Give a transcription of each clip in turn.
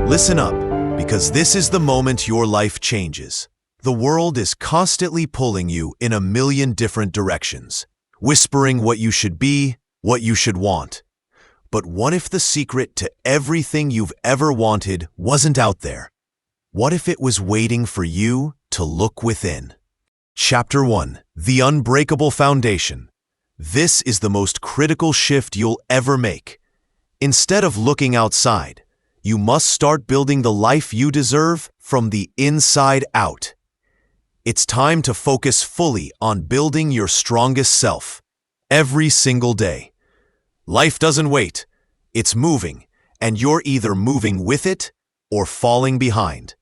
Listen up, because this is the moment your life changes. The world is constantly pulling you in a million different directions, whispering what you should be, what you should want. But what if the secret to everything you've ever wanted wasn't out there? What if it was waiting for you to look within? Chapter 1: The Unbreakable Foundation. This is the most critical shift you'll ever make. Instead of looking outside, you must start building the life you deserve from the inside out. It's time to focus fully on building your strongest self, every single day. Life doesn't wait. It's moving, and you're either moving with it or falling behind.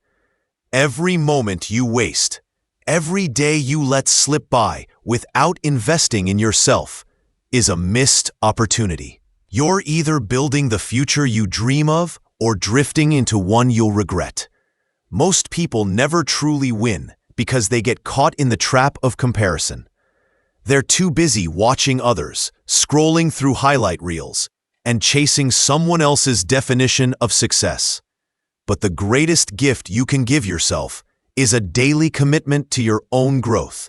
Every moment you waste, every day you let slip by without investing in yourself, is a missed opportunity. You're either building the future you dream of or drifting into one you'll regret. Most people never truly win because they get caught in the trap of comparison. They're too busy watching others, scrolling through highlight reels, and chasing someone else's definition of success. But the greatest gift you can give yourself is a daily commitment to your own growth,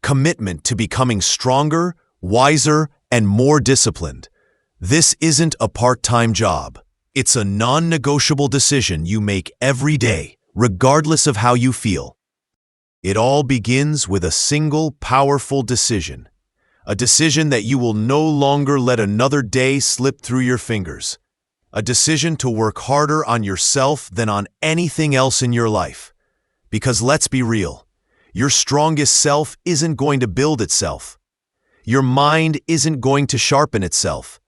commitment to becoming stronger, wiser, and more disciplined. This isn't a part-time job. It's a non-negotiable decision you make every day, regardless of how you feel. It all begins with a single, powerful decision. A decision that you will no longer let another day slip through your fingers. A decision to work harder on yourself than on anything else in your life. Because let's be real, your strongest self isn't going to build itself. Your mind isn't going to sharpen itself.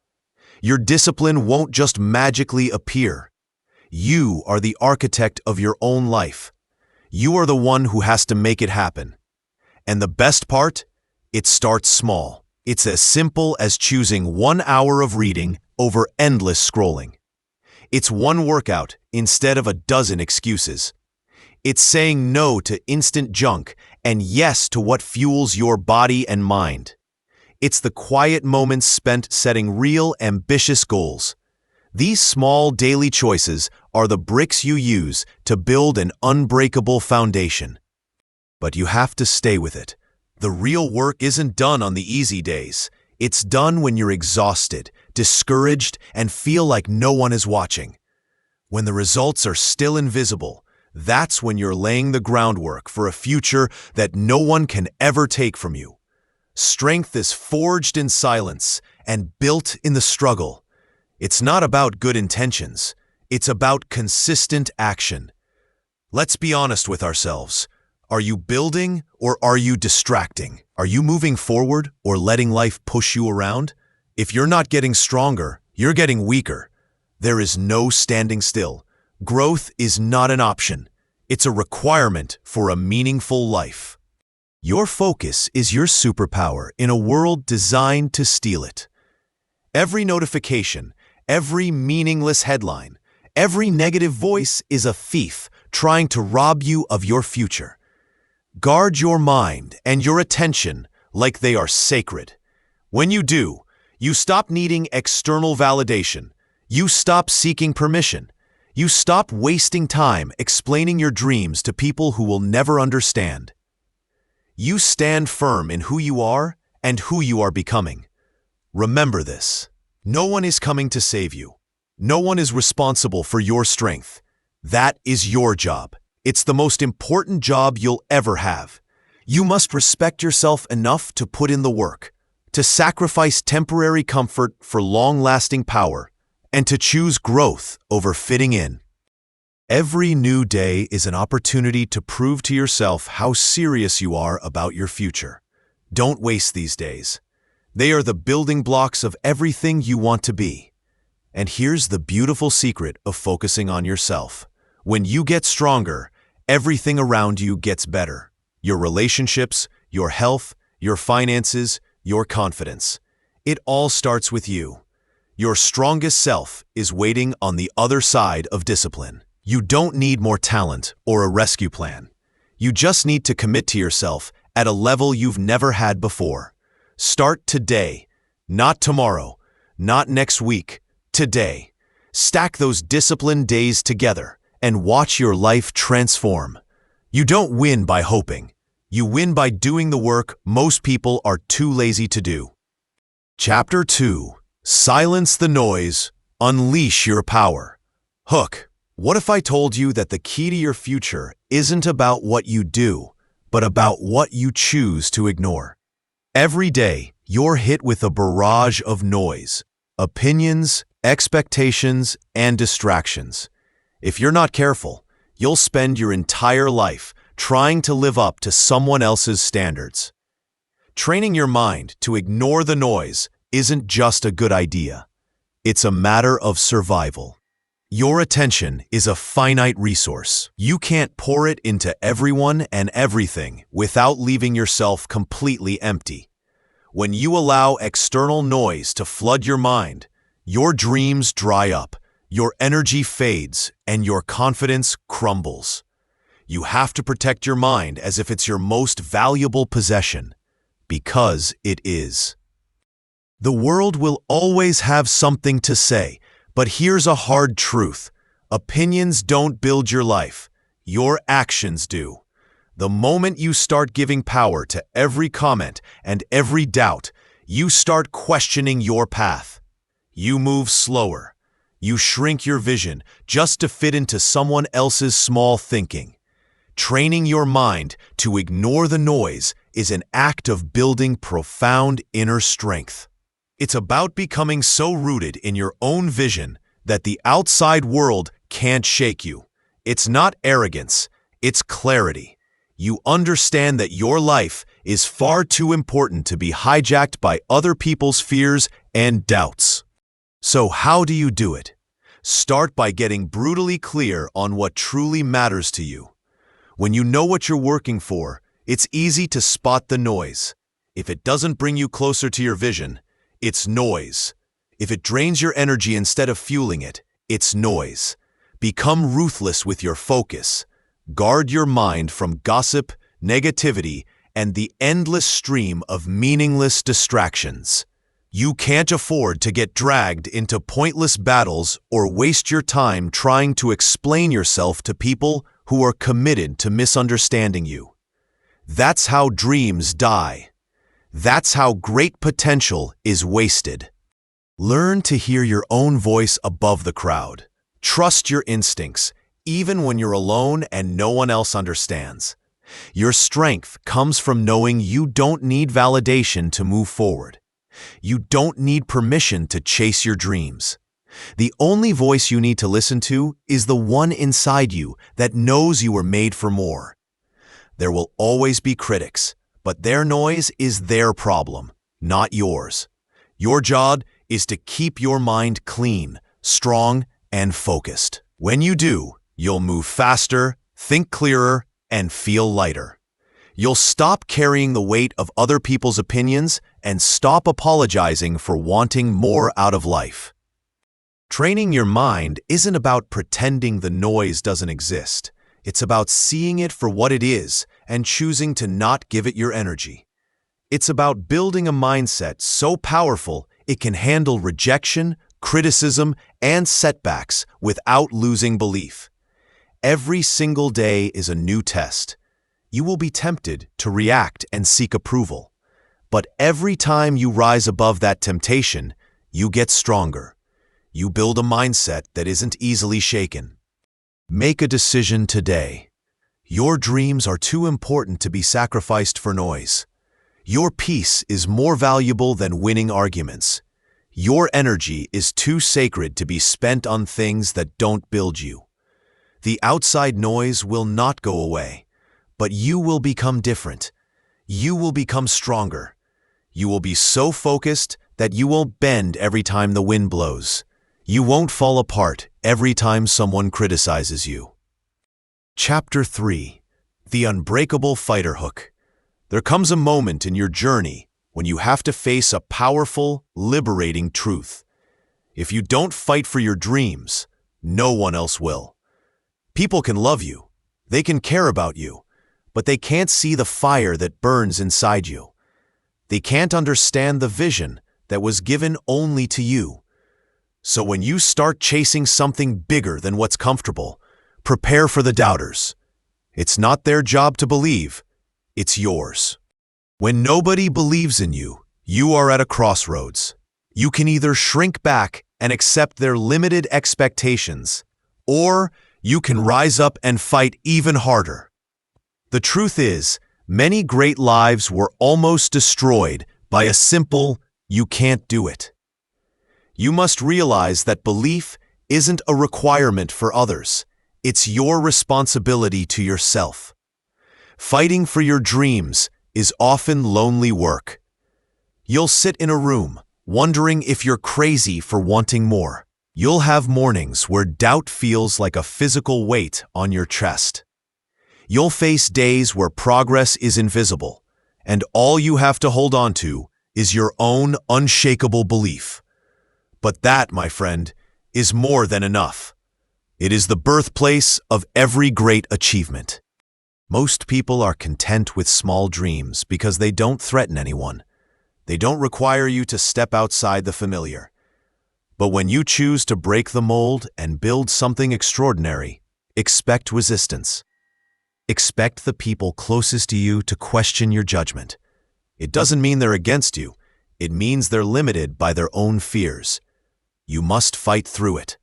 Your discipline won't just magically appear. You are the architect of your own life. You are the one who has to make it happen. And the best part? It starts small. It's as simple as choosing 1 hour of reading over endless scrolling. It's one workout instead of a dozen excuses. It's saying no to instant junk and yes to what fuels your body and mind. It's the quiet moments spent setting real, ambitious goals. These small daily choices are the bricks you use to build an unbreakable foundation. But you have to stay with it. The real work isn't done on the easy days. It's done when you're exhausted, discouraged, and feel like no one is watching. When the results are still invisible, that's when you're laying the groundwork for a future that no one can ever take from you. Strength is forged in silence and built in the struggle. It's not about good intentions. It's about consistent action. Let's be honest with ourselves. Are you building or are you distracting? Are you moving forward or letting life push you around? If you're not getting stronger, you're getting weaker. There is no standing still. Growth is not an option. It's a requirement for a meaningful life. Your focus is your superpower in a world designed to steal it. Every notification, every meaningless headline, every negative voice is a thief trying to rob you of your future. Guard your mind and your attention like they are sacred. When you do, you stop needing external validation. You stop seeking permission. You stop wasting time explaining your dreams to people who will never understand. You stand firm in who you are and who you are becoming. Remember this. No one is coming to save you. No one is responsible for your strength. That is your job. It's the most important job you'll ever have. You must respect yourself enough to put in the work, to sacrifice temporary comfort for long-lasting power, and to choose growth over fitting in. Every new day is an opportunity to prove to yourself how serious you are about your future. Don't waste these days. They are the building blocks of everything you want to be. And here's the beautiful secret of focusing on yourself. When you get stronger, everything around you gets better. Your relationships, your health, your finances, your confidence. It all starts with you. Your strongest self is waiting on the other side of discipline. You don't need more talent or a rescue plan. You just need to commit to yourself at a level you've never had before. Start today, not tomorrow, not next week, today. Stack those disciplined days together, and watch your life transform. You don't win by hoping. You win by doing the work most people are too lazy to do. Chapter 2. Silence the noise. Unleash your power. Hook. What if I told you that the key to your future isn't about what you do, but about what you choose to ignore? Every day, you're hit with a barrage of noise, opinions, expectations, and distractions. If you're not careful, you'll spend your entire life trying to live up to someone else's standards. Training your mind to ignore the noise isn't just a good idea. It's a matter of survival. Your attention is a finite resource. You can't pour it into everyone and everything without leaving yourself completely empty. When you allow external noise to flood your mind, your dreams dry up, your energy fades, and your confidence crumbles. You have to protect your mind as if it's your most valuable possession, because it is. The world will always have something to say, but here's a hard truth. Opinions don't build your life. Your actions do. The moment you start giving power to every comment and every doubt, you start questioning your path. You move slower. You shrink your vision just to fit into someone else's small thinking. Training your mind to ignore the noise is an act of building profound inner strength. It's about becoming so rooted in your own vision that the outside world can't shake you. It's not arrogance, it's clarity. You understand that your life is far too important to be hijacked by other people's fears and doubts. So how do you do it? Start by getting brutally clear on what truly matters to you. When you know what you're working for, it's easy to spot the noise. If it doesn't bring you closer to your vision, it's noise. If it drains your energy instead of fueling it, it's noise. Become ruthless with your focus. Guard your mind from gossip, negativity, and the endless stream of meaningless distractions. You can't afford to get dragged into pointless battles or waste your time trying to explain yourself to people who are committed to misunderstanding you. That's how dreams die. That's how great potential is wasted. Learn to hear your own voice above the crowd. Trust your instincts, even when you're alone and no one else understands. Your strength comes from knowing you don't need validation to move forward. You don't need permission to chase your dreams. The only voice you need to listen to is the one inside you that knows you were made for more. There will always be critics, but their noise is their problem, not yours. Your job is to keep your mind clean, strong, and focused. When you do, you'll move faster, think clearer, and feel lighter. You'll stop carrying the weight of other people's opinions and stop apologizing for wanting more out of life. Training your mind isn't about pretending the noise doesn't exist. It's about seeing it for what it is and choosing to not give it your energy. It's about building a mindset so powerful it can handle rejection, criticism, and setbacks without losing belief. Every single day is a new test. You will be tempted to react and seek approval. But every time you rise above that temptation, you get stronger. You build a mindset that isn't easily shaken. Make a decision today. Your dreams are too important to be sacrificed for noise. Your peace is more valuable than winning arguments. Your energy is too sacred to be spent on things that don't build you. The outside noise will not go away, but you will become different. You will become stronger. You will be so focused that you won't bend every time the wind blows. You won't fall apart every time someone criticizes you. Chapter 3. The Unbreakable Fighter Hook. There comes a moment in your journey when you have to face a powerful, liberating truth. If you don't fight for your dreams, no one else will. People can love you, they can care about you, but they can't see the fire that burns inside you. They can't understand the vision that was given only to you. So when you start chasing something bigger than what's comfortable, Prepare for the doubters. It's not their job to believe, it's yours. When nobody believes in you, you are at a crossroads. You can either shrink back and accept their limited expectations, or you can rise up and fight even harder. The truth is, many great lives were almost destroyed by a simple, "you can't do it." You must realize that belief isn't a requirement for others. It's your responsibility to yourself. Fighting for your dreams is often lonely work. You'll sit in a room, wondering if you're crazy for wanting more. You'll have mornings where doubt feels like a physical weight on your chest. You'll face days where progress is invisible, and all you have to hold on to is your own unshakable belief. But that, my friend, is more than enough. It is the birthplace of every great achievement. Most people are content with small dreams because they don't threaten anyone. They don't require you to step outside the familiar. But when you choose to break the mold and build something extraordinary, expect resistance. Expect the people closest to you to question your judgment. It doesn't mean they're against you. It means they're limited by their own fears. You must fight through it.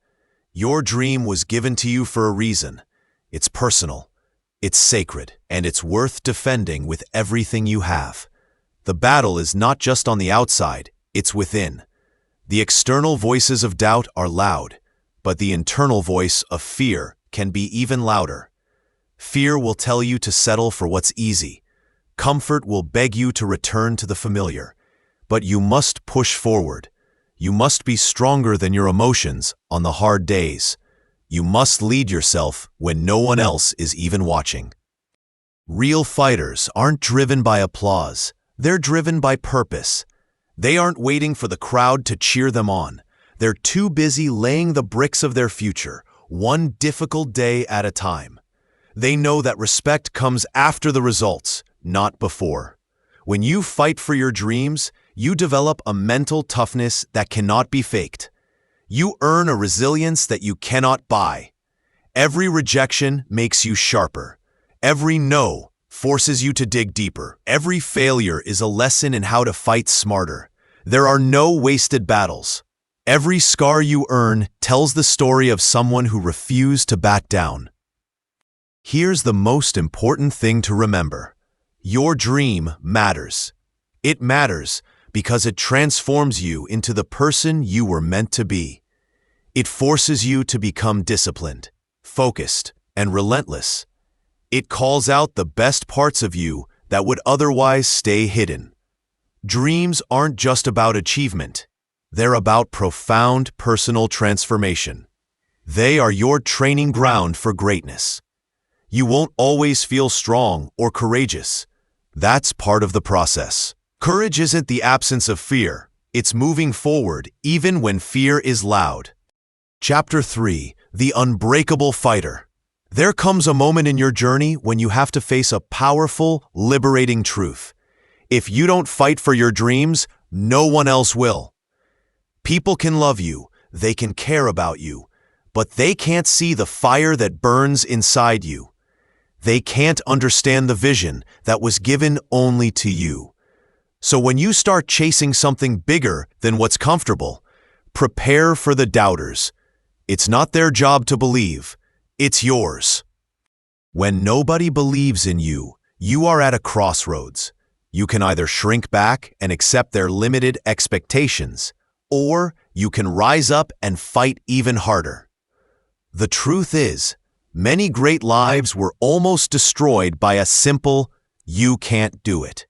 Your dream was given to you for a reason. It's personal, it's sacred, and it's worth defending with everything you have. The battle is not just on the outside, it's within. The external voices of doubt are loud, but the internal voice of fear can be even louder. Fear will tell you to settle for what's easy. Comfort will beg you to return to the familiar. But you must push forward. You must be stronger than your emotions on the hard days. You must lead yourself when no one else is even watching. Real fighters aren't driven by applause. They're driven by purpose. They aren't waiting for the crowd to cheer them on. They're too busy laying the bricks of their future, one difficult day at a time. They know that respect comes after the results, not before. When you fight for your dreams, you develop a mental toughness that cannot be faked. You earn a resilience that you cannot buy. Every rejection makes you sharper. Every no forces you to dig deeper. Every failure is a lesson in how to fight smarter. There are no wasted battles. Every scar you earn tells the story of someone who refused to back down. Here's the most important thing to remember. Your dream matters. It matters because it transforms you into the person you were meant to be. It forces you to become disciplined, focused, and relentless. It calls out the best parts of you that would otherwise stay hidden. Dreams aren't just about achievement. They're about profound personal transformation. They are your training ground for greatness. You won't always feel strong or courageous. That's part of the process. Courage isn't the absence of fear. It's moving forward even when fear is loud. Chapter 3: The Unbreakable Fighter. There comes a moment in your journey when you have to face a powerful, liberating truth. If you don't fight for your dreams, no one else will. People can love you, they can care about you, but they can't see the fire that burns inside you. They can't understand the vision that was given only to you. So when you start chasing something bigger than what's comfortable, prepare for the doubters. It's not their job to believe, it's yours. When nobody believes in you, you are at a crossroads. You can either shrink back and accept their limited expectations, or you can rise up and fight even harder. The truth is, many great lives were almost destroyed by a simple, "you can't do it."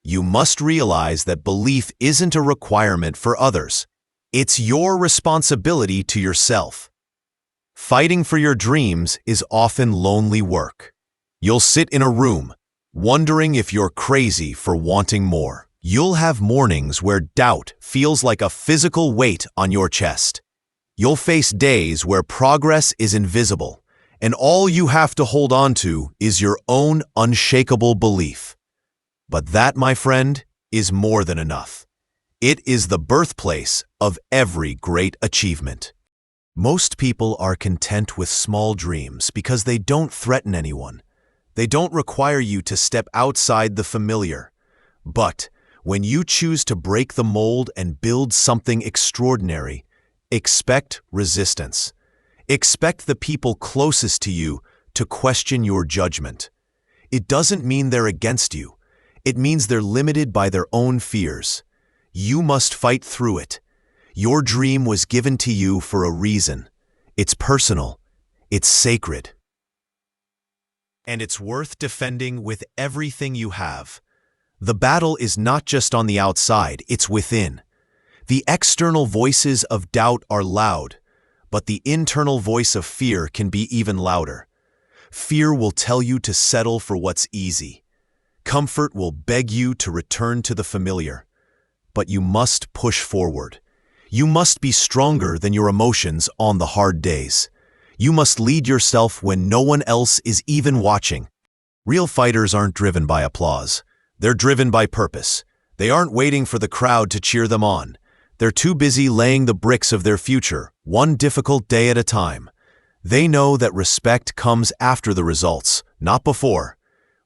You must realize that belief isn't a requirement for others. It's your responsibility to yourself. Fighting for your dreams is often lonely work. You'll sit in a room, wondering if you're crazy for wanting more. You'll have mornings where doubt feels like a physical weight on your chest. You'll face days where progress is invisible, and all you have to hold on to is your own unshakable belief. But that, my friend, is more than enough. It is the birthplace of every great achievement. Most people are content with small dreams because they don't threaten anyone. They don't require you to step outside the familiar. But when you choose to break the mold and build something extraordinary, expect resistance. Expect the people closest to you to question your judgment. It doesn't mean they're against you. It means they're limited by their own fears. You must fight through it. Your dream was given to you for a reason. It's personal. It's sacred. And it's worth defending with everything you have. The battle is not just on the outside, it's within. The external voices of doubt are loud, but the internal voice of fear can be even louder. Fear will tell you to settle for what's easy. Comfort will beg you to return to the familiar. But you must push forward. You must be stronger than your emotions on the hard days. You must lead yourself when no one else is even watching. Real fighters aren't driven by applause. They're driven by purpose. They aren't waiting for the crowd to cheer them on. They're too busy laying the bricks of their future, one difficult day at a time. They know that respect comes after the results, not before.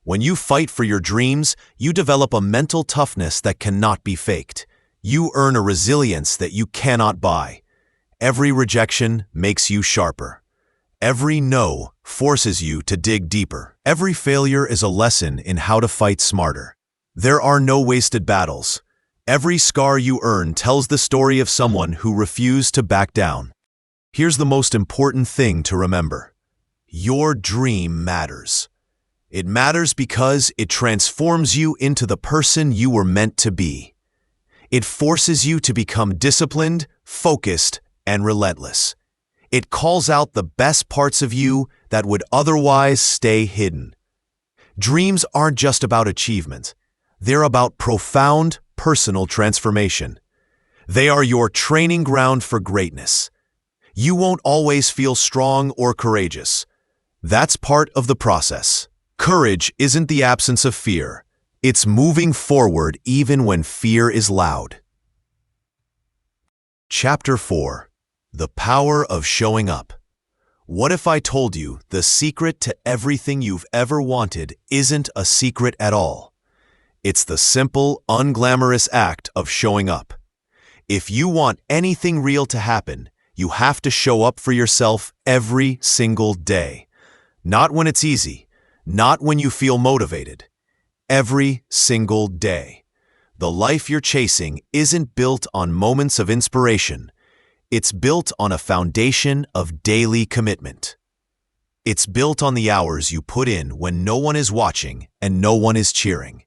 When you fight for your dreams, you develop a mental toughness that cannot be faked. You earn a resilience that you cannot buy. Every rejection makes you sharper. Every no forces you to dig deeper. Every failure is a lesson in how to fight smarter. There are no wasted battles. Every scar you earn tells the story of someone who refused to back down. Here's the most important thing to remember. Your dream matters. It matters because it transforms you into the person you were meant to be. It forces you to become disciplined, focused, and relentless. It calls out the best parts of you that would otherwise stay hidden. Dreams aren't just about achievement. They're about profound personal transformation. They are your training ground for greatness. You won't always feel strong or courageous. That's part of the process. Courage isn't the absence of fear. It's moving forward even when fear is loud. Chapter 4. The Power of Showing Up. What if I told you the secret to everything you've ever wanted isn't a secret at all? It's the simple, unglamorous act of showing up. If you want anything real to happen, you have to show up for yourself every single day. Not when it's easy, not when you feel motivated. Every single day. The life you're chasing isn't built on moments of inspiration. It's built on a foundation of daily commitment. It's built on the hours you put in when no one is watching and no one is cheering.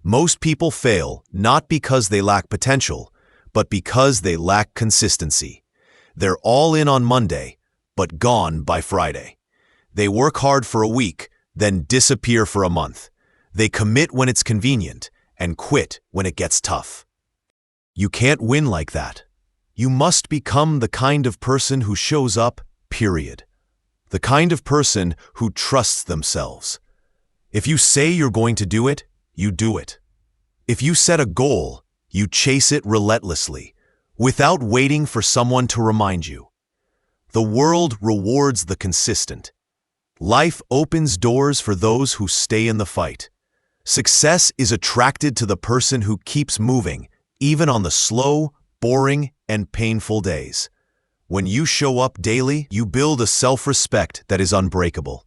Most people fail not because they lack potential, but because they lack consistency. They're all in on Monday, but gone by Friday. They work hard for a week, then disappear for a month. They commit when it's convenient and quit when it gets tough. You can't win like that. You must become the kind of person who shows up, period. The kind of person who trusts themselves. If you say you're going to do it, you do it. If you set a goal, you chase it relentlessly, without waiting for someone to remind you. The world rewards the consistent. Life opens doors for those who stay in the fight. Success is attracted to the person who keeps moving, even on the slow, boring, and painful days. When you show up daily, you build a self-respect that is unbreakable.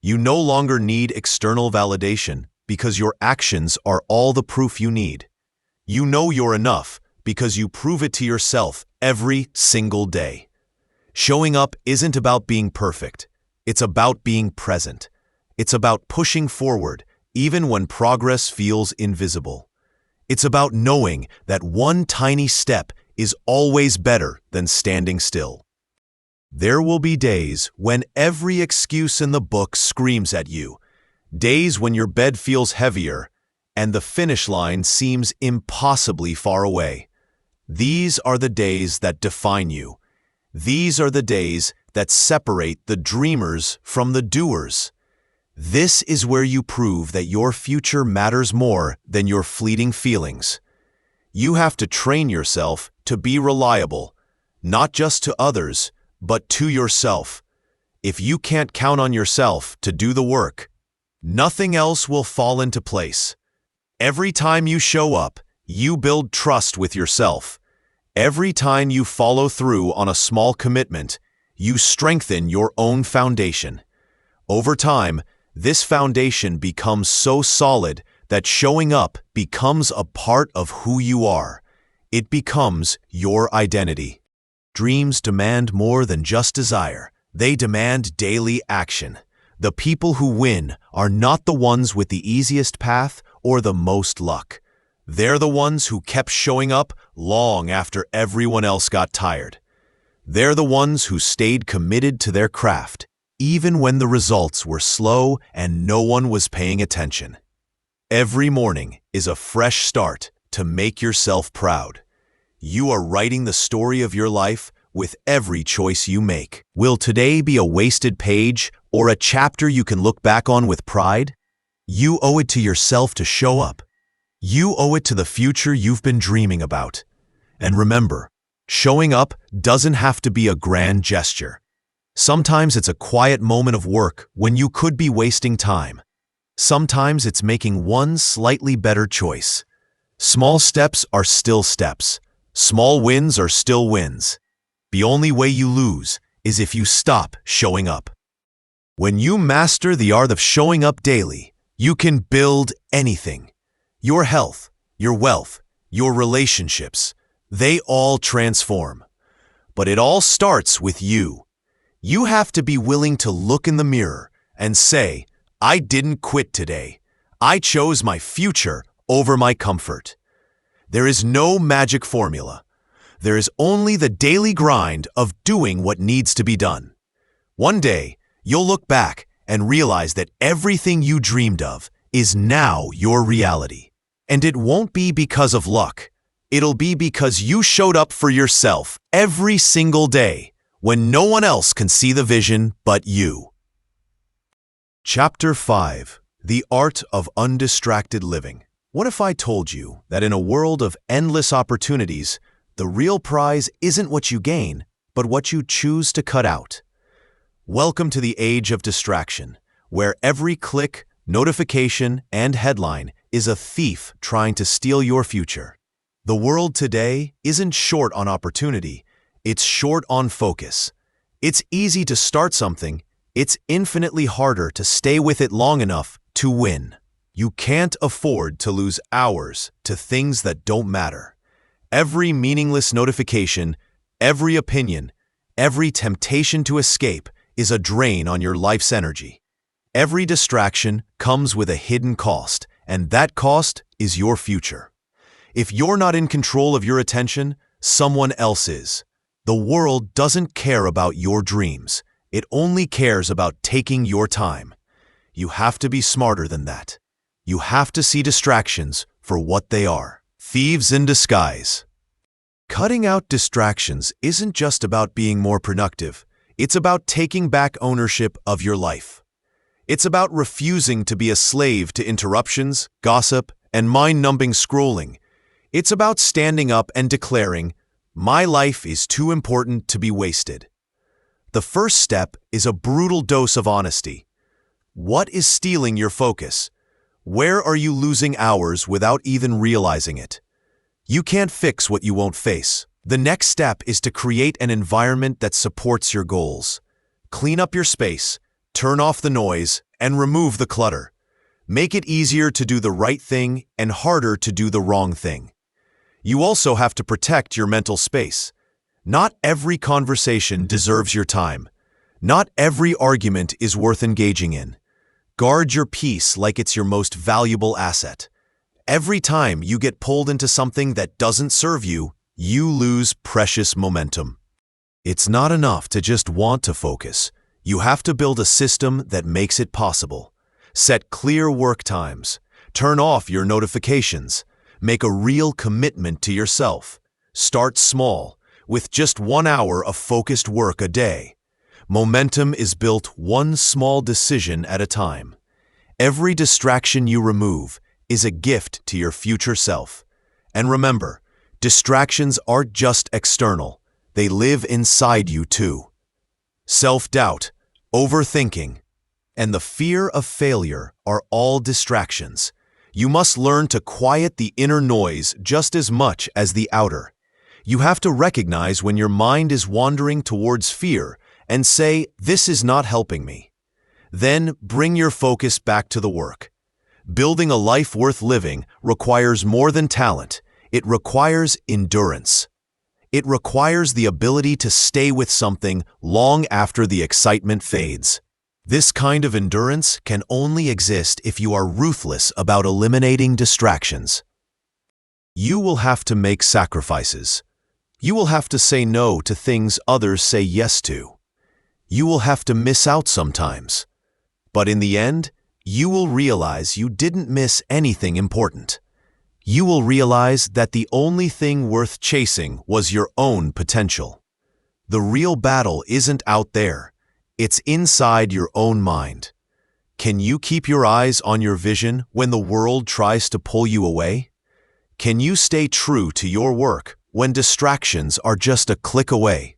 You no longer need external validation because your actions are all the proof you need. You know you're enough because you prove it to yourself every single day. Showing up isn't about being perfect. It's about being present. It's about pushing forward even when progress feels invisible. It's about knowing that one tiny step is always better than standing still. There will be days when every excuse in the book screams at you, days when your bed feels heavier and the finish line seems impossibly far away. These are the days that define you. These are the days that separate the dreamers from the doers. This is where you prove that your future matters more than your fleeting feelings. You have to train yourself to be reliable, not just to others, but to yourself. If you can't count on yourself to do the work, nothing else will fall into place. Every time you show up, you build trust with yourself. Every time you follow through on a small commitment, you strengthen your own foundation. Over time, this foundation becomes so solid that showing up becomes a part of who you are. It becomes your identity. Dreams demand more than just desire. They demand daily action. The people who win are not the ones with the easiest path or the most luck. They're the ones who kept showing up long after everyone else got tired. They're the ones who stayed committed to their craft, even when the results were slow and no one was paying attention. Every morning is a fresh start to make yourself proud. You are writing the story of your life with every choice you make. Will today be a wasted page or a chapter you can look back on with pride? You owe it to yourself to show up. You owe it to the future you've been dreaming about. And remember, showing up doesn't have to be a grand gesture. Sometimes it's a quiet moment of work when you could be wasting time. Sometimes it's making one slightly better choice. Small steps are still steps. Small wins are still wins. The only way you lose is if you stop showing up. When you master the art of showing up daily, you can build anything. Your health, your wealth, your relationships, they all transform. But it all starts with you. You have to be willing to look in the mirror and say, I didn't quit today. I chose my future over my comfort. There is no magic formula. There is only the daily grind of doing what needs to be done. One day, you'll look back and realize that everything you dreamed of is now your reality. And it won't be because of luck. It'll be because you showed up for yourself every single day when no one else can see the vision but you. Chapter 5. The Art of Undistracted Living. What if I told you that in a world of endless opportunities, the real prize isn't what you gain, but what you choose to cut out? Welcome to the age of distraction, where every click, notification, and headline is a thief trying to steal your future. The world today isn't short on opportunity, it's short on focus. It's easy to start something, it's infinitely harder to stay with it long enough to win. You can't afford to lose hours to things that don't matter. Every meaningless notification, every opinion, every temptation to escape is a drain on your life's energy. Every distraction comes with a hidden cost, and that cost is your future. If you're not in control of your attention, someone else is. The world doesn't care about your dreams. It only cares about taking your time. You have to be smarter than that. You have to see distractions for what they are. Thieves in disguise. Cutting out distractions isn't just about being more productive. It's about taking back ownership of your life. It's about refusing to be a slave to interruptions, gossip, and mind-numbing scrolling. It's about standing up and declaring, my life is too important to be wasted. The first step is a brutal dose of honesty. What is stealing your focus? Where are you losing hours without even realizing it? You can't fix what you won't face. The next step is to create an environment that supports your goals. Clean up your space, turn off the noise, and remove the clutter. Make it easier to do the right thing and harder to do the wrong thing. You also have to protect your mental space. Not every conversation deserves your time. Not every argument is worth engaging in. Guard your peace like it's your most valuable asset. Every time you get pulled into something that doesn't serve you, you lose precious momentum. It's not enough to just want to focus. You have to build a system that makes it possible. Set clear work times. Turn off your notifications. Make a real commitment to yourself. Start small, with just 1 hour of focused work a day. Momentum is built one small decision at a time. Every distraction you remove is a gift to your future self. And remember, distractions aren't just external. They live inside you too. Self-doubt, overthinking, and the fear of failure are all distractions. You must learn to quiet the inner noise just as much as the outer. You have to recognize when your mind is wandering towards fear and say, "This is not helping me." Then bring your focus back to the work. Building a life worth living requires more than talent. It requires endurance. It requires the ability to stay with something long after the excitement fades. This kind of endurance can only exist if you are ruthless about eliminating distractions. You will have to make sacrifices. You will have to say no to things others say yes to. You will have to miss out sometimes. But in the end, you will realize you didn't miss anything important. You will realize that the only thing worth chasing was your own potential. The real battle isn't out there. It's inside your own mind. Can you keep your eyes on your vision when the world tries to pull you away? Can you stay true to your work when distractions are just a click away?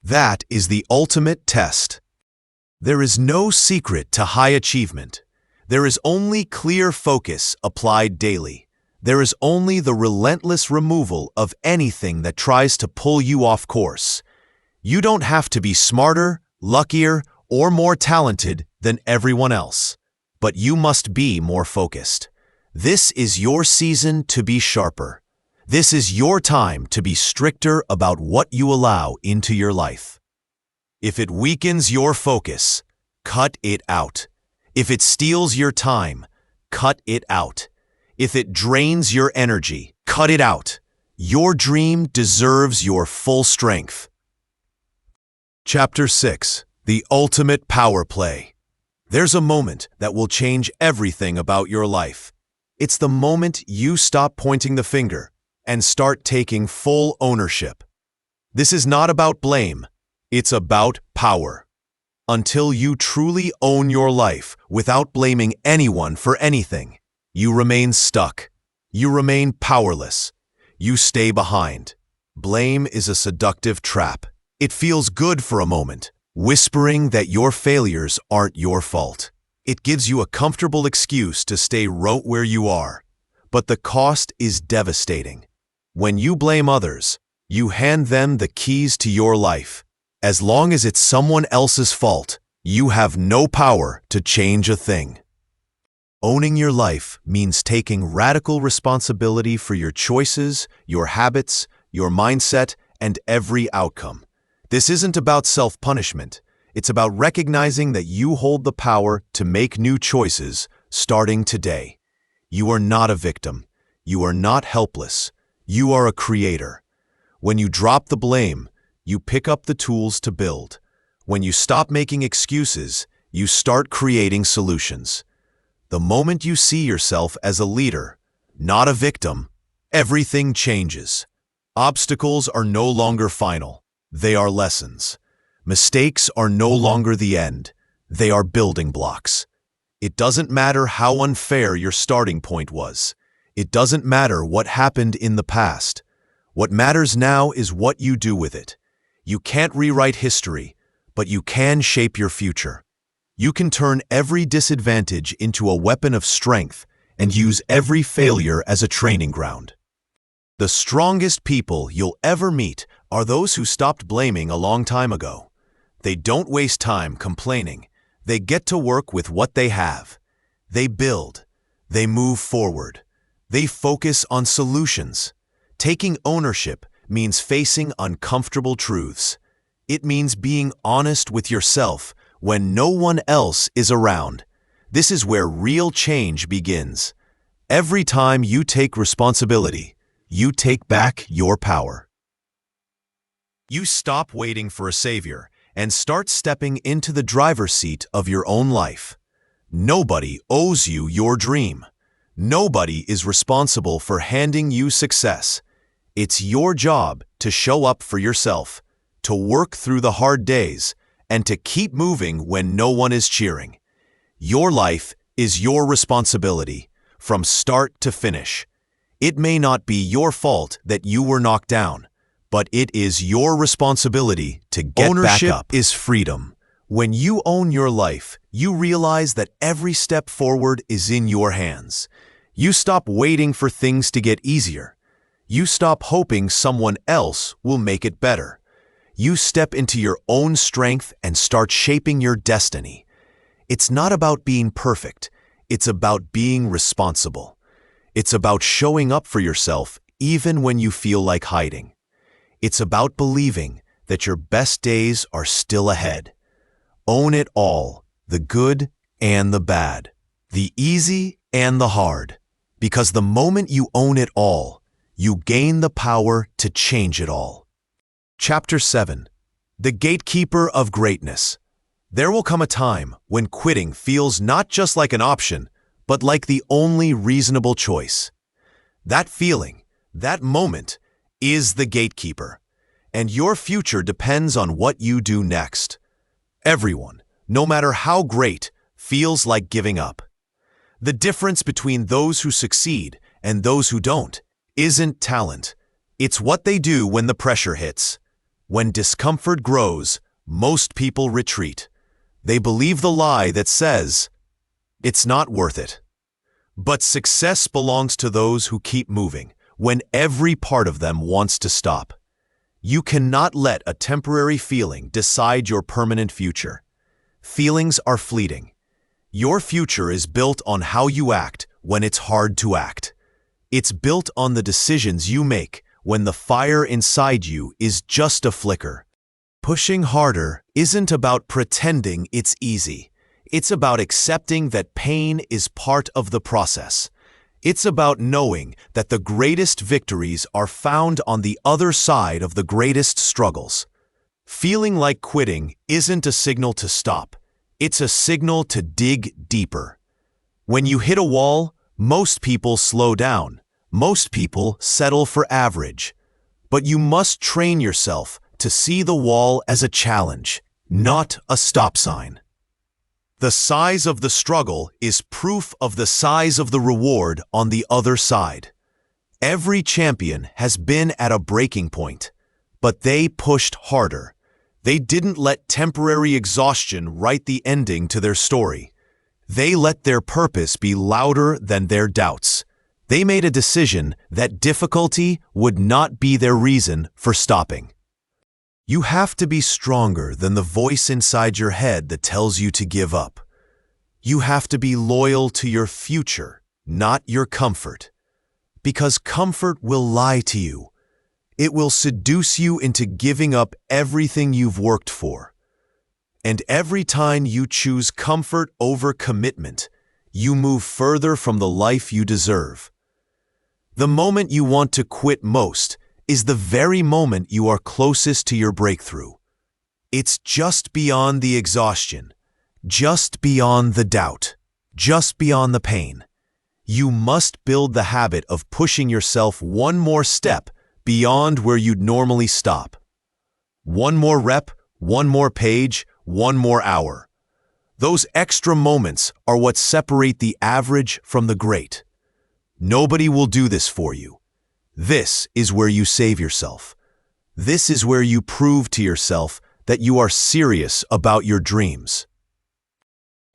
That is the ultimate test. There is no secret to high achievement. There is only clear focus applied daily. There is only the relentless removal of anything that tries to pull you off course. You don't have to be smarter, luckier, or more talented than everyone else, but you must be more focused. This is your season to be sharper. This is your time to be stricter about what you allow into your life. If it weakens your focus, cut it out. If it steals your time, cut it out. If it drains your energy, cut it out. Your dream deserves your full strength. Chapter 6. The Ultimate Power Play. There's a moment that will change everything about your life. It's the moment you stop pointing the finger and start taking full ownership. This is not about blame. It's about power. Until you truly own your life without blaming anyone for anything, you remain stuck. You remain powerless. You stay behind. Blame is a seductive trap. It feels good for a moment, whispering that your failures aren't your fault. It gives you a comfortable excuse to stay right where you are. But the cost is devastating. When you blame others, you hand them the keys to your life. As long as it's someone else's fault, you have no power to change a thing. Owning your life means taking radical responsibility for your choices, your habits, your mindset, and every outcome. This isn't about self-punishment. It's about recognizing that you hold the power to make new choices starting today. You are not a victim. You are not helpless. You are a creator. When you drop the blame, you pick up the tools to build. When you stop making excuses, you start creating solutions. The moment you see yourself as a leader, not a victim, everything changes. Obstacles are no longer final. They are lessons. Mistakes are no longer the end. They are building blocks. It doesn't matter how unfair your starting point was. It doesn't matter what happened in the past. What matters now is what you do with it. You can't rewrite history, but you can shape your future. You can turn every disadvantage into a weapon of strength and use every failure as a training ground. The strongest people you'll ever meet are those who stopped blaming a long time ago. They don't waste time complaining. They get to work with what they have. They build. They move forward. They focus on solutions. Taking ownership means facing uncomfortable truths. It means being honest with yourself when no one else is around. This is where real change begins. Every time you take responsibility, you take back your power. You stop waiting for a savior and start stepping into the driver's seat of your own life. Nobody owes you your dream. Nobody is responsible for handing you success. It's your job to show up for yourself, to work through the hard days, and to keep moving when no one is cheering. Your life is your responsibility, from start to finish. It may not be your fault that you were knocked down, but it is your responsibility to get back up. Ownership is freedom. When you own your life, you realize that every step forward is in your hands. You stop waiting for things to get easier. You stop hoping someone else will make it better. You step into your own strength and start shaping your destiny. It's not about being perfect. It's about being responsible. It's about showing up for yourself even when you feel like hiding. It's about believing that your best days are still ahead. Own it all, the good and the bad, the easy and the hard. Because the moment you own it all, you gain the power to change it all. Chapter 7. The Gatekeeper of Greatness. There will come a time when quitting feels not just like an option, but like the only reasonable choice. That feeling, that moment, is the gatekeeper, and your future depends on what you do next. Everyone, no matter how great, feels like giving up. The difference between those who succeed and those who don't isn't talent. It's what they do when the pressure hits. When discomfort grows, most people retreat. They believe the lie that says, "It's not worth it." But success belongs to those who keep moving when every part of them wants to stop. You cannot let a temporary feeling decide your permanent future. Feelings are fleeting. Your future is built on how you act when it's hard to act. It's built on the decisions you make when the fire inside you is just a flicker. Pushing harder isn't about pretending it's easy. It's about accepting that pain is part of the process. It's about knowing that the greatest victories are found on the other side of the greatest struggles. Feeling like quitting isn't a signal to stop. It's a signal to dig deeper. When you hit a wall, most people slow down. Most people settle for average. But you must train yourself to see the wall as a challenge, not a stop sign. The size of the struggle is proof of the size of the reward on the other side. Every champion has been at a breaking point, but they pushed harder. They didn't let temporary exhaustion write the ending to their story. They let their purpose be louder than their doubts. They made a decision that difficulty would not be their reason for stopping. You have to be stronger than the voice inside your head that tells you to give up. You have to be loyal to your future, not your comfort. Because comfort will lie to you. It will seduce you into giving up everything you've worked for. And every time you choose comfort over commitment, you move further from the life you deserve. The moment you want to quit most is the very moment you are closest to your breakthrough. It's just beyond the exhaustion, just beyond the doubt, just beyond the pain. You must build the habit of pushing yourself one more step beyond where you'd normally stop. One more rep, one more page, one more hour. Those extra moments are what separate the average from the great. Nobody will do this for you. This is where you save yourself. This is where you prove to yourself that you are serious about your dreams.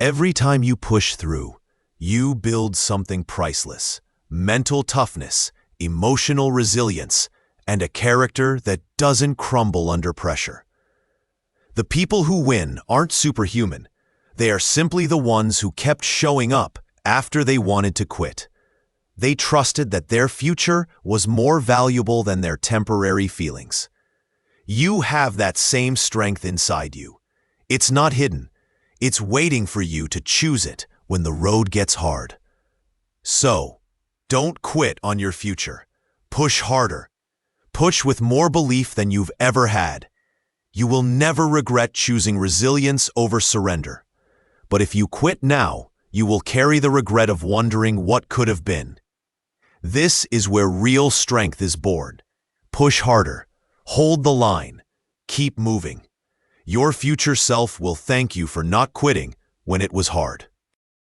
Every time you push through, you build something priceless: mental toughness, emotional resilience, and a character that doesn't crumble under pressure. The people who win aren't superhuman. They are simply the ones who kept showing up after they wanted to quit. They trusted that their future was more valuable than their temporary feelings. You have that same strength inside you. It's not hidden. It's waiting for you to choose it when the road gets hard. So, don't quit on your future. Push harder. Push with more belief than you've ever had. You will never regret choosing resilience over surrender. But if you quit now, you will carry the regret of wondering what could have been. This is where real strength is born. Push harder. Hold the line. Keep moving. Your future self will thank you for not quitting when it was hard.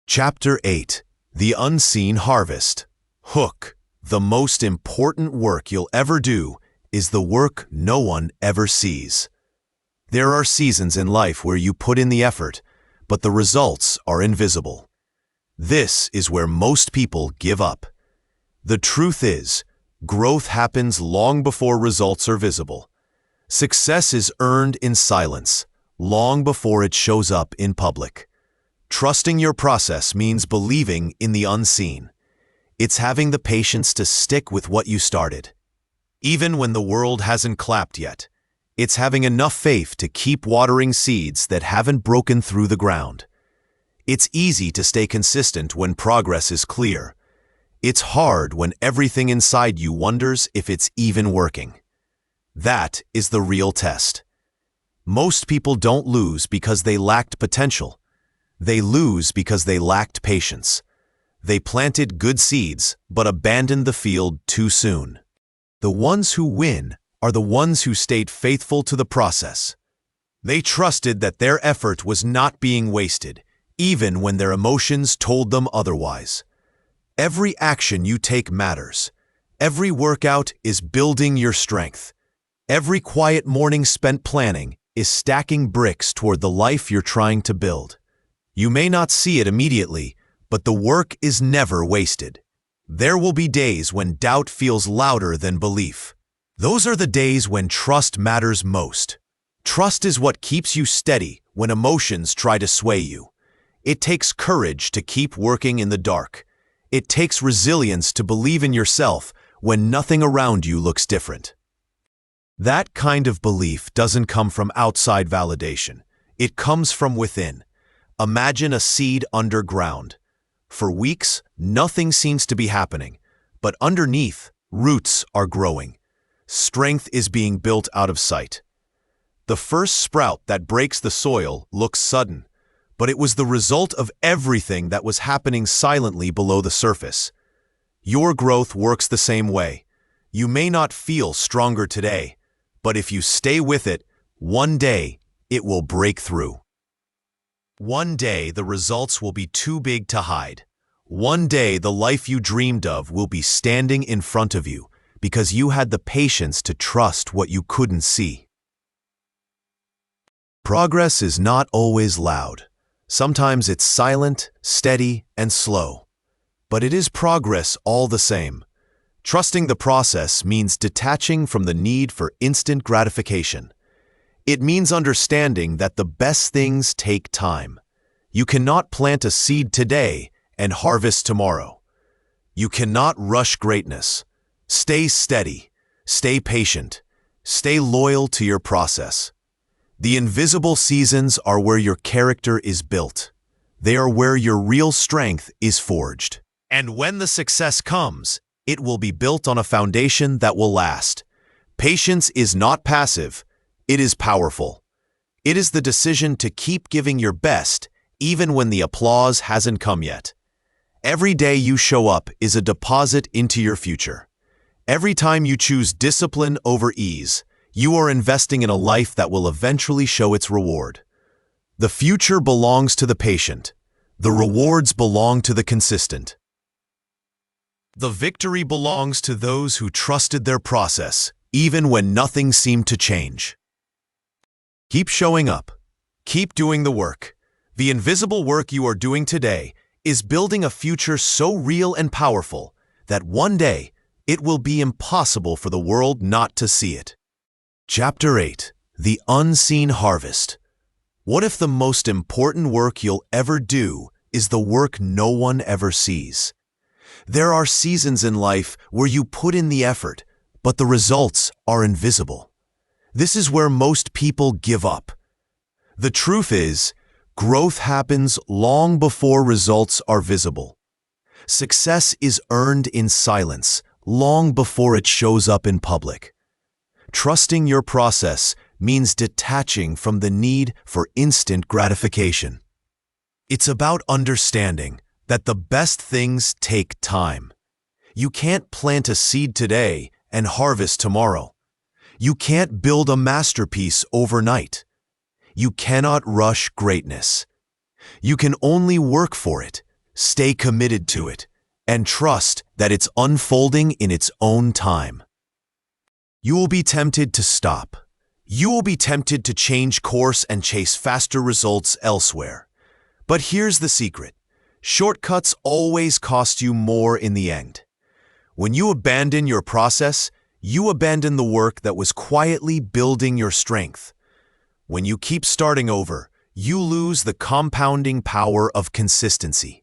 Chapter 8. The Unseen Harvest. Hook. The most important work you'll ever do is the work no one ever sees. There are seasons in life where you put in the effort, but the results are invisible. This is where most people give up. The truth is, growth happens long before results are visible. Success is earned in silence, long before it shows up in public. Trusting your process means believing in the unseen. It's having the patience to stick with what you started. Even when the world hasn't clapped yet, it's having enough faith to keep watering seeds that haven't broken through the ground. It's easy to stay consistent when progress is clear. It's hard when everything inside you wonders if it's even working. That is the real test. Most people don't lose because they lacked potential. They lose because they lacked patience. They planted good seeds but abandoned the field too soon. The ones who win are the ones who stayed faithful to the process. They trusted that their effort was not being wasted, even when their emotions told them otherwise. Every action you take matters. Every workout is building your strength. Every quiet morning spent planning is stacking bricks toward the life you're trying to build. You may not see it immediately, but the work is never wasted. There will be days when doubt feels louder than belief. Those are the days when trust matters most. Trust is what keeps you steady when emotions try to sway you. It takes courage to keep working in the dark. It takes resilience to believe in yourself when nothing around you looks different. That kind of belief doesn't come from outside validation. It comes from within. Imagine a seed underground. For weeks, nothing seems to be happening, but underneath, roots are growing. Strength is being built out of sight. The first sprout that breaks the soil looks sudden, but it was the result of everything that was happening silently below the surface. Your growth works the same way. You may not feel stronger today, but if you stay with it, one day it will break through. One day the results will be too big to hide. One day the life you dreamed of will be standing in front of you because you had the patience to trust what you couldn't see. Progress is not always loud. Sometimes it's silent, steady, and slow. But it is progress all the same. Trusting the process means detaching from the need for instant gratification. It means understanding that the best things take time. You cannot plant a seed today and harvest tomorrow. You cannot rush greatness. Stay steady, stay patient, stay loyal to your process. The invisible seasons are where your character is built. They are where your real strength is forged. And when the success comes, it will be built on a foundation that will last. Patience is not passive, it is powerful. It is the decision to keep giving your best even when the applause hasn't come yet. Every day you show up is a deposit into your future. Every time you choose discipline over ease, you are investing in a life that will eventually show its reward. The future belongs to the patient. The rewards belong to the consistent. The victory belongs to those who trusted their process, even when nothing seemed to change. Keep showing up. Keep doing the work. The invisible work you are doing today is building a future so real and powerful that one day it will be impossible for the world not to see it. Chapter 8. The Unseen Harvest. What if the most important work you'll ever do is the work no one ever sees? There are seasons in life where you put in the effort, but the results are invisible. This is where most people give up. The truth is, growth happens long before results are visible. Success is earned in silence, long before it shows up in public. Trusting your process means detaching from the need for instant gratification. It's about understanding that the best things take time. You can't plant a seed today and harvest tomorrow. You can't build a masterpiece overnight. You cannot rush greatness. You can only work for it, stay committed to it, and trust that it's unfolding in its own time. You will be tempted to stop. You will be tempted to change course and chase faster results elsewhere. But here's the secret. Shortcuts always cost you more in the end. When you abandon your process, you abandon the work that was quietly building your strength. When you keep starting over, you lose the compounding power of consistency.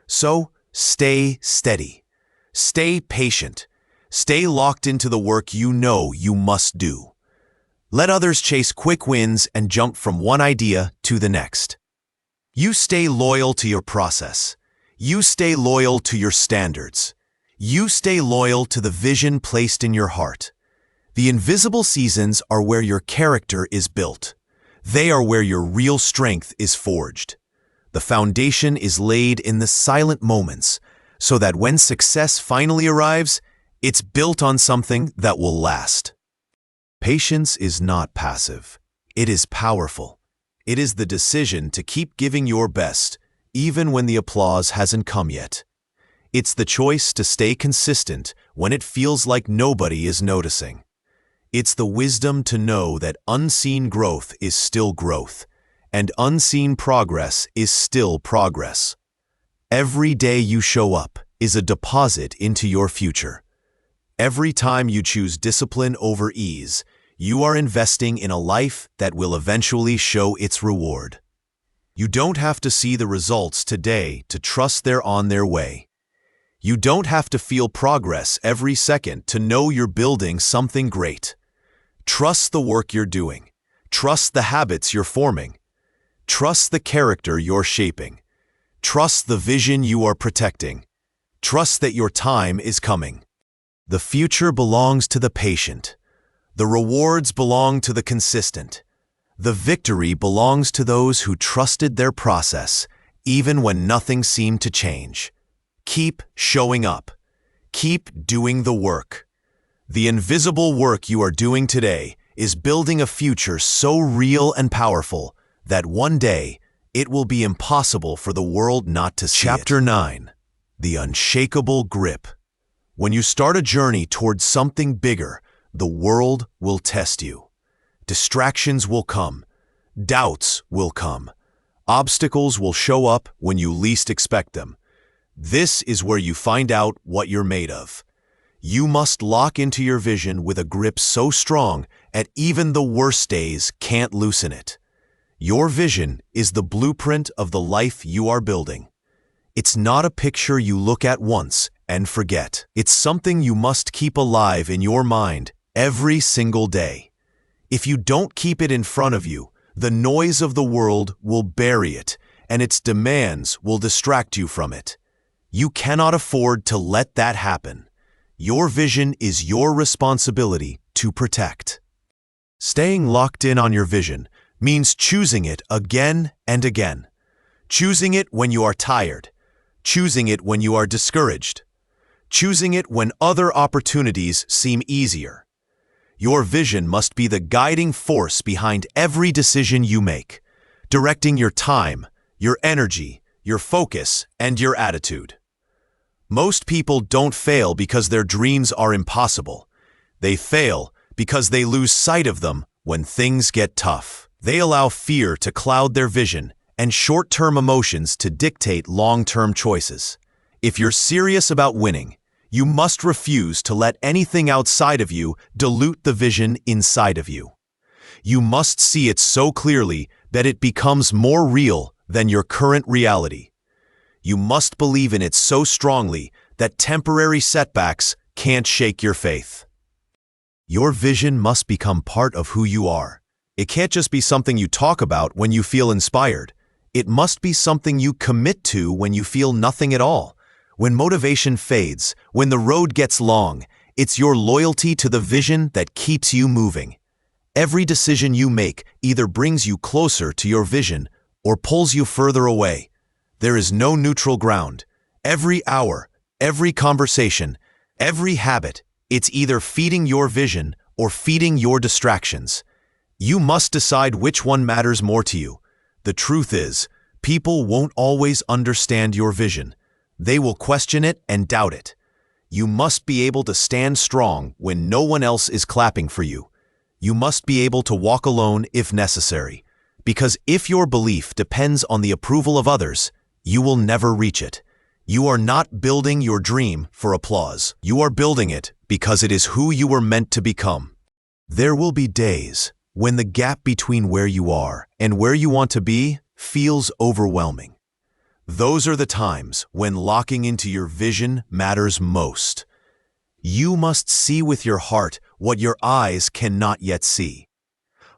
So, stay steady. Stay patient. Stay locked into the work you know you must do. Let others chase quick wins and jump from one idea to the next. You stay loyal to your process. You stay loyal to your standards. You stay loyal to the vision placed in your heart. The invisible seasons are where your character is built. They are where your real strength is forged. The foundation is laid in the silent moments, so that when success finally arrives, it's built on something that will last. Patience is not passive. It is powerful. It is the decision to keep giving your best, even when the applause hasn't come yet. It's the choice to stay consistent when it feels like nobody is noticing. It's the wisdom to know that unseen growth is still growth, and unseen progress is still progress. Every day you show up is a deposit into your future. Every time you choose discipline over ease, you are investing in a life that will eventually show its reward. You don't have to see the results today to trust they're on their way. You don't have to feel progress every second to know you're building something great. Trust the work you're doing. Trust the habits you're forming. Trust the character you're shaping. Trust the vision you are protecting. Trust that your time is coming. The future belongs to the patient. The rewards belong to the consistent. The victory belongs to those who trusted their process, even when nothing seemed to change. Keep showing up. Keep doing the work. The invisible work you are doing today is building a future so real and powerful that one day it will be impossible for the world not to see it. Chapter 9. The Unshakable Grip. When you start a journey towards something bigger, the world will test you. Distractions will come. Doubts will come. Obstacles will show up when you least expect them. This is where you find out what you're made of. You must lock into your vision with a grip so strong that even the worst days can't loosen it. Your vision is the blueprint of the life you are building. It's not a picture you look at once and forget. It's something you must keep alive in your mind every single day. If you don't keep it in front of you, the noise of the world will bury it, and its demands will distract you from it. You cannot afford to let that happen. Your vision is your responsibility to protect. Staying locked in on your vision means choosing it again and again. Choosing it when you are tired. Choosing it when you are discouraged. Choosing it when other opportunities seem easier. Your vision must be the guiding force behind every decision you make, directing your time, your energy, your focus, and your attitude. Most people don't fail because their dreams are impossible. They fail because they lose sight of them when things get tough. They allow fear to cloud their vision and short-term emotions to dictate long-term choices. If you're serious about winning, you must refuse to let anything outside of you dilute the vision inside of you. You must see it so clearly that it becomes more real than your current reality. You must believe in it so strongly that temporary setbacks can't shake your faith. Your vision must become part of who you are. It can't just be something you talk about when you feel inspired. It must be something you commit to when you feel nothing at all. When motivation fades, when the road gets long, it's your loyalty to the vision that keeps you moving. Every decision you make either brings you closer to your vision or pulls you further away. There is no neutral ground. Every hour, every conversation, every habit, it's either feeding your vision or feeding your distractions. You must decide which one matters more to you. The truth is, people won't always understand your vision. They will question it and doubt it. You must be able to stand strong when no one else is clapping for you. You must be able to walk alone if necessary, because if your belief depends on the approval of others, you will never reach it. You are not building your dream for applause. You are building it because it is who you were meant to become. There will be days when the gap between where you are and where you want to be feels overwhelming. Those are the times when locking into your vision matters most. You must see with your heart what your eyes cannot yet see.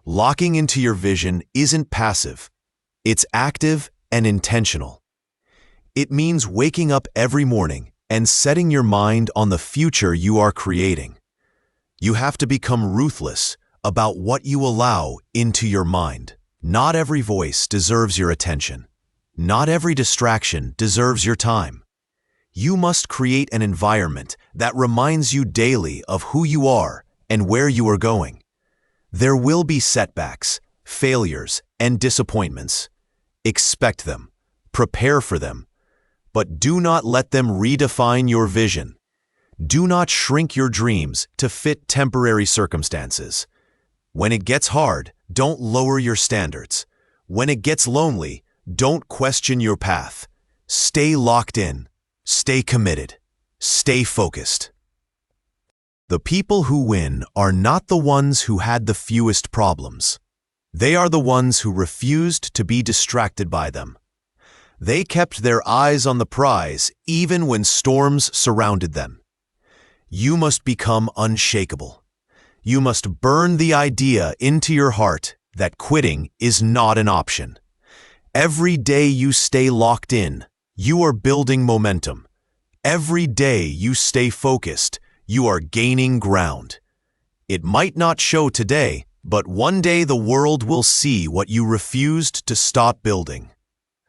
Locking into your vision isn't passive. It's active and intentional. It means waking up every morning and setting your mind on the future you are creating. You have to become ruthless about what you allow into your mind. Not every voice deserves your attention. Not every distraction deserves your time. You must create an environment that reminds you daily of who you are and where you are going. There will be setbacks, failures, and disappointments. Expect them. Prepare for them. But do not let them redefine your vision. Do not shrink your dreams to fit temporary circumstances. When it gets hard, don't lower your standards. When it gets lonely, don't question your path. Stay locked in. Stay committed. Stay focused. The people who win are not the ones who had the fewest problems. They are the ones who refused to be distracted by them. They kept their eyes on the prize even when storms surrounded them. You must become unshakable. You must burn the idea into your heart that quitting is not an option. Every day you stay locked in, you are building momentum. Every day you stay focused, you are gaining ground. It might not show today, but one day the world will see what you refused to stop building.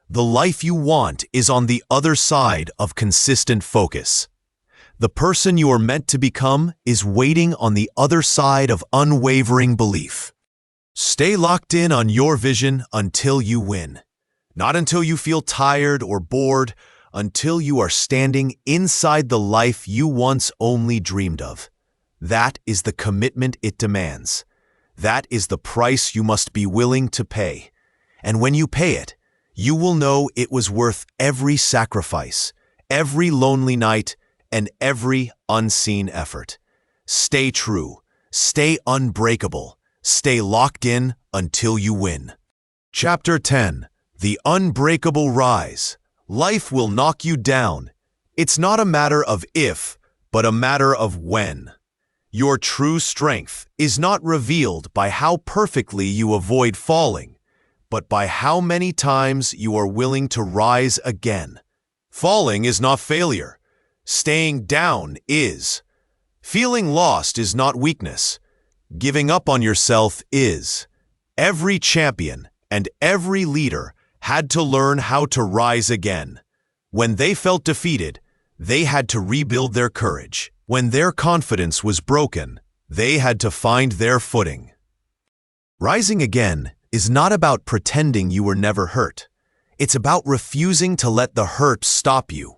The life you want is on the other side of consistent focus. The person you are meant to become is waiting on the other side of unwavering belief. Stay locked in on your vision until you win. Not until you feel tired or bored, until you are standing inside the life you once only dreamed of. That is the commitment it demands. That is the price you must be willing to pay. And when you pay it, you will know it was worth every sacrifice, every lonely night, and every unseen effort. Stay true. Stay unbreakable. Stay locked in until you win. Chapter 10. The Unbreakable Rise. Life will knock you down. It's not a matter of if, but a matter of when. Your true strength is not revealed by how perfectly you avoid falling, but by how many times you are willing to rise again. Falling is not failure. Staying down is. Feeling lost is not weakness. Giving up on yourself is. Every champion and every leader had to learn how to rise again. When they felt defeated, they had to rebuild their courage. When their confidence was broken, they had to find their footing. Rising again is not about pretending you were never hurt. It's about refusing to let the hurt stop you.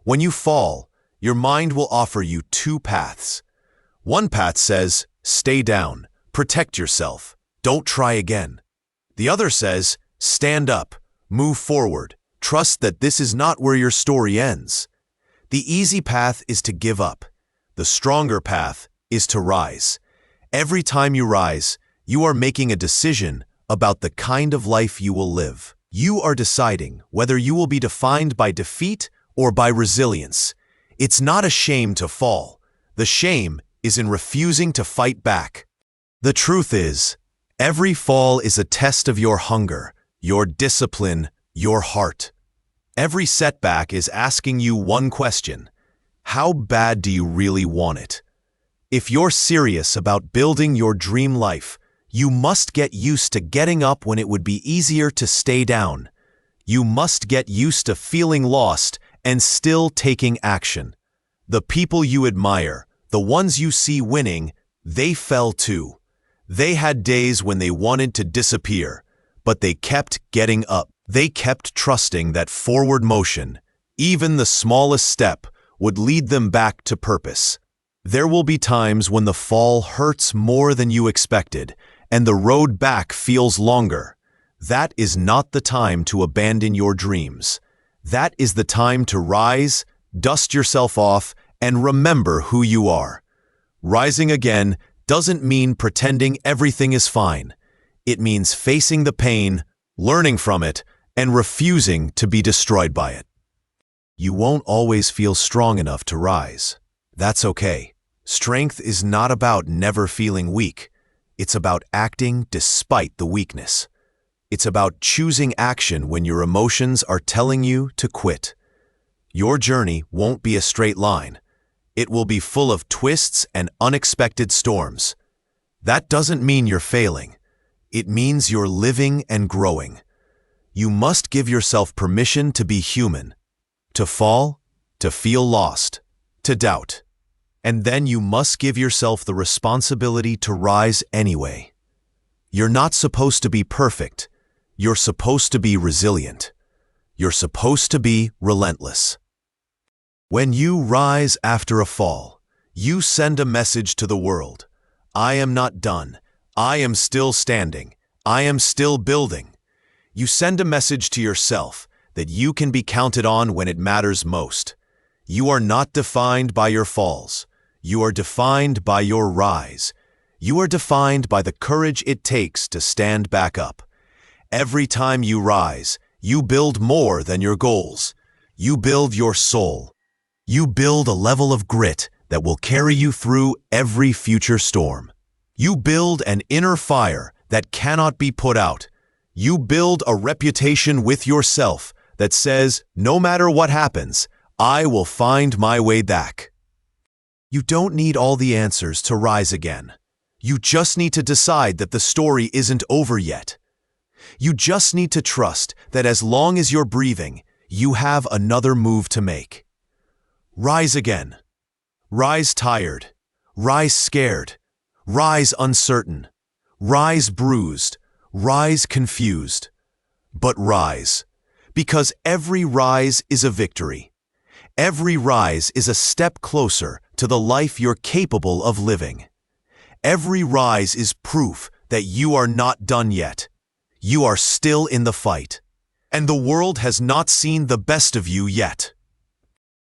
When you fall, your mind will offer you two paths. One path says, stay down, protect yourself, don't try again. The other says, stand up, move forward, trust that this is not where your story ends. The easy path is to give up. The stronger path is to rise. Every time you rise, you are making a decision about the kind of life you will live. You are deciding whether you will be defined by defeat or by resilience. It's not a shame to fall. The shame is in refusing to fight back. The truth is, every fall is a test of your hunger, your discipline, your heart. Every setback is asking you one question: how bad do you really want it? If you're serious about building your dream life, you must get used to getting up when it would be easier to stay down. You must get used to feeling lost and still taking action. The people you admire, the ones you see winning, they fell too. They had days when they wanted to disappear, but they kept getting up. They kept trusting that forward motion, even the smallest step, would lead them back to purpose. There will be times when the fall hurts more than you expected, and the road back feels longer. That is not the time to abandon your dreams. That is the time to rise, dust yourself off, and remember who you are. Rising again doesn't mean pretending everything is fine. It means facing the pain, learning from it, and refusing to be destroyed by it. You won't always feel strong enough to rise. That's okay. Strength is not about never feeling weak. It's about acting despite the weakness. It's about choosing action when your emotions are telling you to quit. Your journey won't be a straight line. It will be full of twists and unexpected storms. That doesn't mean you're failing. It means you're living and growing. You must give yourself permission to be human, to fall, to feel lost, to doubt. And then you must give yourself the responsibility to rise anyway. You're not supposed to be perfect. You're supposed to be resilient. You're supposed to be relentless. When you rise after a fall, you send a message to the world. I am not done. I am still standing. I am still building. You send a message to yourself that you can be counted on when it matters most. You are not defined by your falls. You are defined by your rise. You are defined by the courage it takes to stand back up. Every time you rise, you build more than your goals. You build your soul. You build a level of grit that will carry you through every future storm. You build an inner fire that cannot be put out. You build a reputation with yourself that says, no matter what happens, I will find my way back. You don't need all the answers to rise again. You just need to decide that the story isn't over yet. You just need to trust that as long as you're breathing, you have another move to make. Rise again. Rise tired. Rise scared. Rise uncertain. Rise bruised. Rise confused. But rise, because every rise is a victory. Every rise is a step closer to the life you're capable of living. Every rise is proof that you are not done yet. You are still in the fight, and the world has not seen the best of you yet.